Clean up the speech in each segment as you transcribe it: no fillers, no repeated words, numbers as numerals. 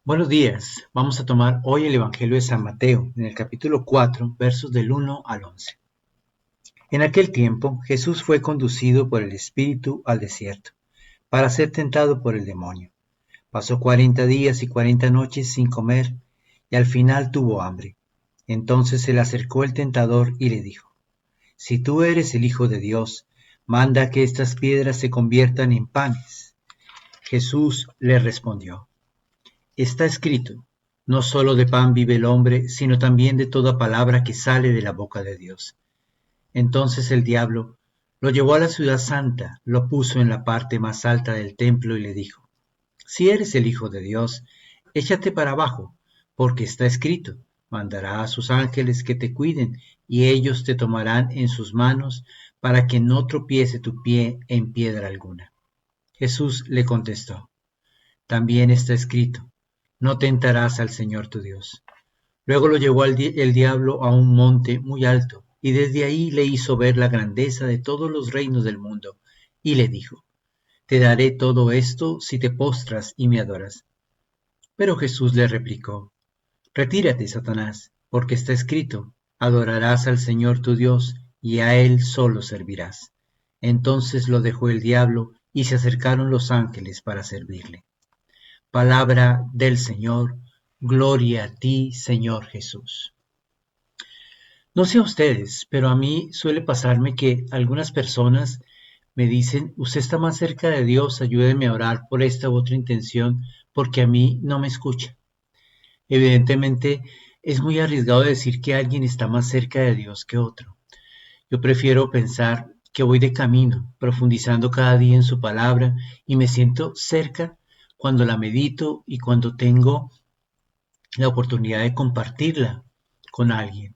Buenos días. Vamos a tomar hoy el Evangelio de San Mateo, en el capítulo 4, versos del 1 al 11. En aquel tiempo, Jesús fue conducido por el Espíritu al desierto, para ser tentado por el demonio. Pasó 40 días y 40 noches sin comer, y al final tuvo hambre. Entonces se le acercó el tentador y le dijo: Si tú eres el Hijo de Dios, manda que estas piedras se conviertan en panes. Jesús le respondió: Está escrito: No solo de pan vive el hombre, sino también de toda palabra que sale de la boca de Dios. Entonces el diablo lo llevó a la ciudad santa, lo puso en la parte más alta del templo y le dijo: Si eres el Hijo de Dios, échate para abajo, porque está escrito: Mandará a sus ángeles que te cuiden, y ellos te tomarán en sus manos, para que no tropiece tu pie en piedra alguna. Jesús le contestó: También está escrito: No tentarás al Señor tu Dios. Luego lo llevó el diablo a un monte muy alto, y desde ahí le hizo ver la grandeza de todos los reinos del mundo, y le dijo: Te daré todo esto si te postras y me adoras. Pero Jesús le replicó: Retírate, Satanás, porque está escrito: Adorarás al Señor tu Dios, y a Él solo servirás. Entonces lo dejó el diablo, y se acercaron los ángeles para servirle. Palabra del Señor. Gloria a ti, Señor Jesús. No sé a ustedes, pero a mí suele pasarme que algunas personas me dicen: usted está más cerca de Dios, ayúdeme a orar por esta u otra intención, porque a mí no me escucha. Evidentemente, es muy arriesgado decir que alguien está más cerca de Dios que otro. Yo prefiero pensar que voy de camino, profundizando cada día en su palabra, y me siento cerca cuando la medito y cuando tengo la oportunidad de compartirla con alguien.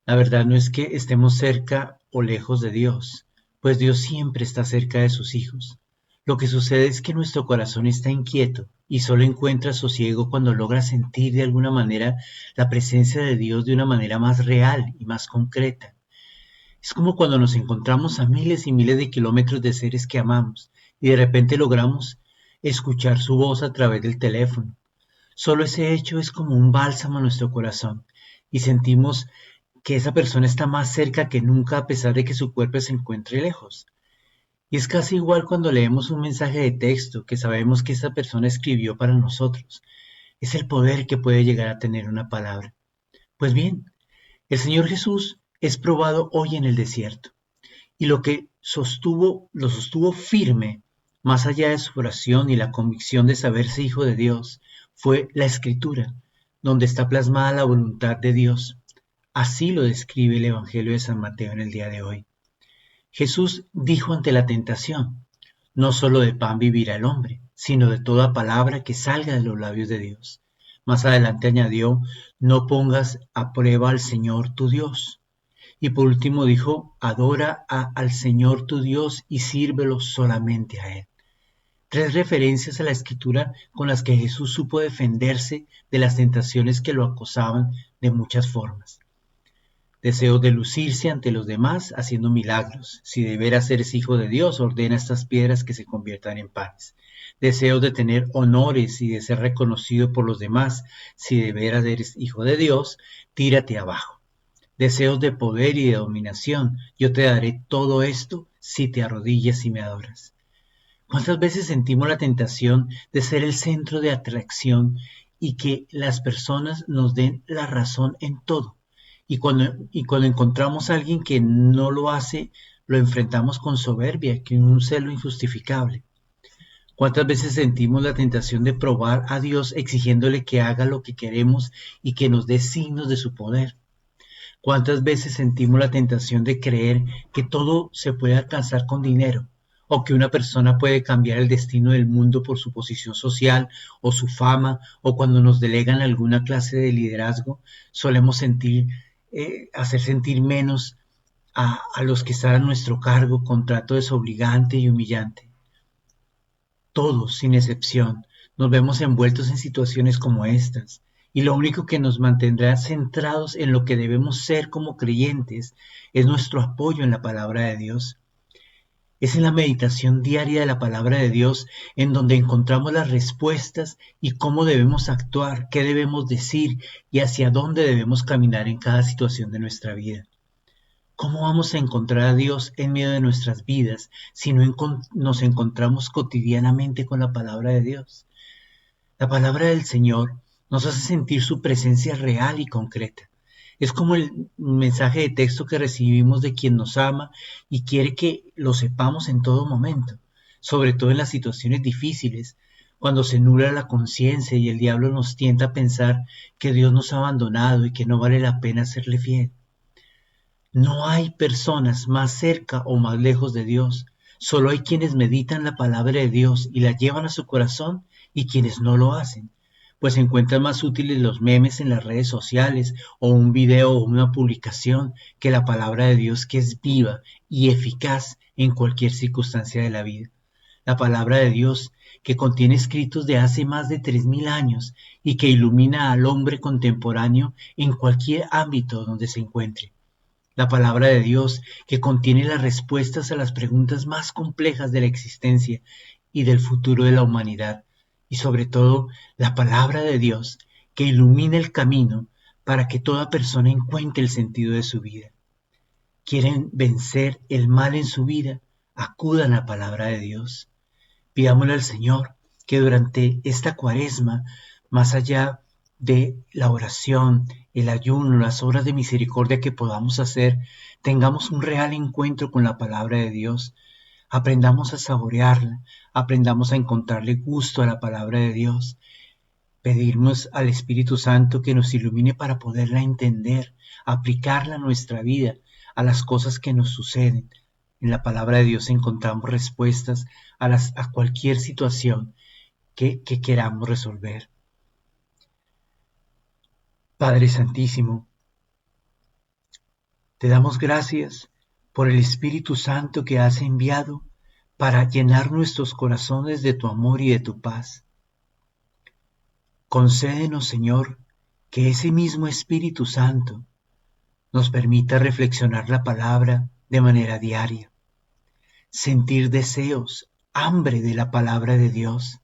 La verdad no es que estemos cerca o lejos de Dios, pues Dios siempre está cerca de sus hijos. Lo que sucede es que nuestro corazón está inquieto y solo encuentra sosiego cuando logra sentir de alguna manera la presencia de Dios de una manera más real y más concreta. Es como cuando nos encontramos a miles y miles de kilómetros de seres que amamos y de repente logramos escuchar su voz a través del teléfono. Solo ese hecho es como un bálsamo a nuestro corazón, y sentimos que esa persona está más cerca que nunca a pesar de que su cuerpo se encuentre lejos. Y es casi igual cuando leemos un mensaje de texto que sabemos que esa persona escribió para nosotros. Es el poder que puede llegar a tener una palabra. Pues bien, el Señor Jesús es probado hoy en el desierto, y lo sostuvo firme, más allá de su oración y la convicción de saberse hijo de Dios, fue la Escritura, donde está plasmada la voluntad de Dios. Así lo describe el Evangelio de San Mateo en el día de hoy. Jesús dijo ante la tentación: No solo de pan vivirá el hombre, sino de toda palabra que salga de los labios de Dios. Más adelante añadió: No pongas a prueba al Señor tu Dios. Y por último dijo: Adora al Señor tu Dios y sírvelo solamente a Él. Tres referencias a la Escritura con las que Jesús supo defenderse de las tentaciones que lo acosaban de muchas formas. Deseo de lucirse ante los demás haciendo milagros. Si de veras eres hijo de Dios, ordena estas piedras que se conviertan en panes. Deseo de tener honores y de ser reconocido por los demás. Si de veras eres hijo de Dios, tírate abajo. Deseos de poder y de dominación. Yo te daré todo esto si te arrodillas y me adoras. ¿Cuántas veces sentimos la tentación de ser el centro de atracción y que las personas nos den la razón en todo? Y cuando encontramos a alguien que no lo hace, lo enfrentamos con soberbia, con un celo injustificable. ¿Cuántas veces sentimos la tentación de probar a Dios exigiéndole que haga lo que queremos y que nos dé signos de su poder? ¿Cuántas veces sentimos la tentación de creer que todo se puede alcanzar con dinero, o que una persona puede cambiar el destino del mundo por su posición social o su fama, o cuando nos delegan alguna clase de liderazgo, solemos hacer sentir menos a los que están a nuestro cargo con trato desobligante y humillante? Todos, sin excepción, nos vemos envueltos en situaciones como estas, y lo único que nos mantendrá centrados en lo que debemos ser como creyentes es nuestro apoyo en la palabra de Dios. Es en la meditación diaria de la palabra de Dios en donde encontramos las respuestas y cómo debemos actuar, qué debemos decir y hacia dónde debemos caminar en cada situación de nuestra vida. ¿Cómo vamos a encontrar a Dios en medio de nuestras vidas si no nos encontramos cotidianamente con la palabra de Dios? La palabra del Señor nos hace sentir su presencia real y concreta. Es como el mensaje de texto que recibimos de quien nos ama y quiere que lo sepamos en todo momento, sobre todo en las situaciones difíciles, cuando se nubla la conciencia y el diablo nos tienta a pensar que Dios nos ha abandonado y que no vale la pena serle fiel. No hay personas más cerca o más lejos de Dios. Solo hay quienes meditan la palabra de Dios y la llevan a su corazón y quienes no lo hacen, pues encuentran más útiles los memes en las redes sociales o un video o una publicación que la palabra de Dios, que es viva y eficaz en cualquier circunstancia de la vida. La palabra de Dios, que contiene escritos de hace más de 3000 años y que ilumina al hombre contemporáneo en cualquier ámbito donde se encuentre. La palabra de Dios, que contiene las respuestas a las preguntas más complejas de la existencia y del futuro de la humanidad. Y sobre todo, la palabra de Dios, que ilumina el camino para que toda persona encuentre el sentido de su vida. ¿Quieren vencer el mal en su vida? Acudan a la palabra de Dios. Pidámosle al Señor que durante esta Cuaresma, más allá de la oración, el ayuno, las obras de misericordia que podamos hacer, tengamos un real encuentro con la palabra de Dios. Aprendamos a saborearla, aprendamos a encontrarle gusto a la palabra de Dios. Pedirnos al Espíritu Santo que nos ilumine para poderla entender, aplicarla a nuestra vida, a las cosas que nos suceden. En la palabra de Dios encontramos respuestas a cualquier situación que queramos resolver. Padre Santísimo, te damos gracias por el Espíritu Santo que has enviado para llenar nuestros corazones de tu amor y de tu paz. Concédenos, Señor, que ese mismo Espíritu Santo nos permita reflexionar la palabra de manera diaria, sentir deseos, hambre de la palabra de Dios,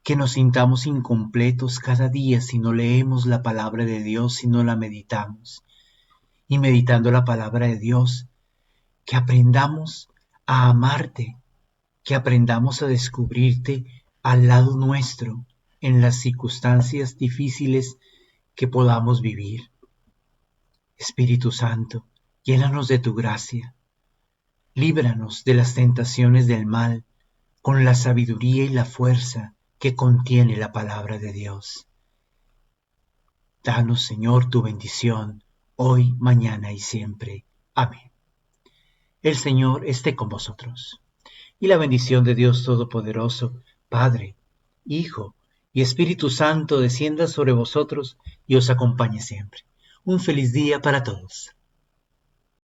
que nos sintamos incompletos cada día si no leemos la palabra de Dios, si no la meditamos. Y meditando la palabra de Dios, que aprendamos a amarte, que aprendamos a descubrirte al lado nuestro en las circunstancias difíciles que podamos vivir. Espíritu Santo, llénanos de tu gracia, líbranos de las tentaciones del mal con la sabiduría y la fuerza que contiene la palabra de Dios. Danos, Señor, tu bendición, hoy, mañana y siempre. Amén. El Señor esté con vosotros. Y la bendición de Dios Todopoderoso, Padre, Hijo y Espíritu Santo descienda sobre vosotros y os acompañe siempre. Un feliz día para todos.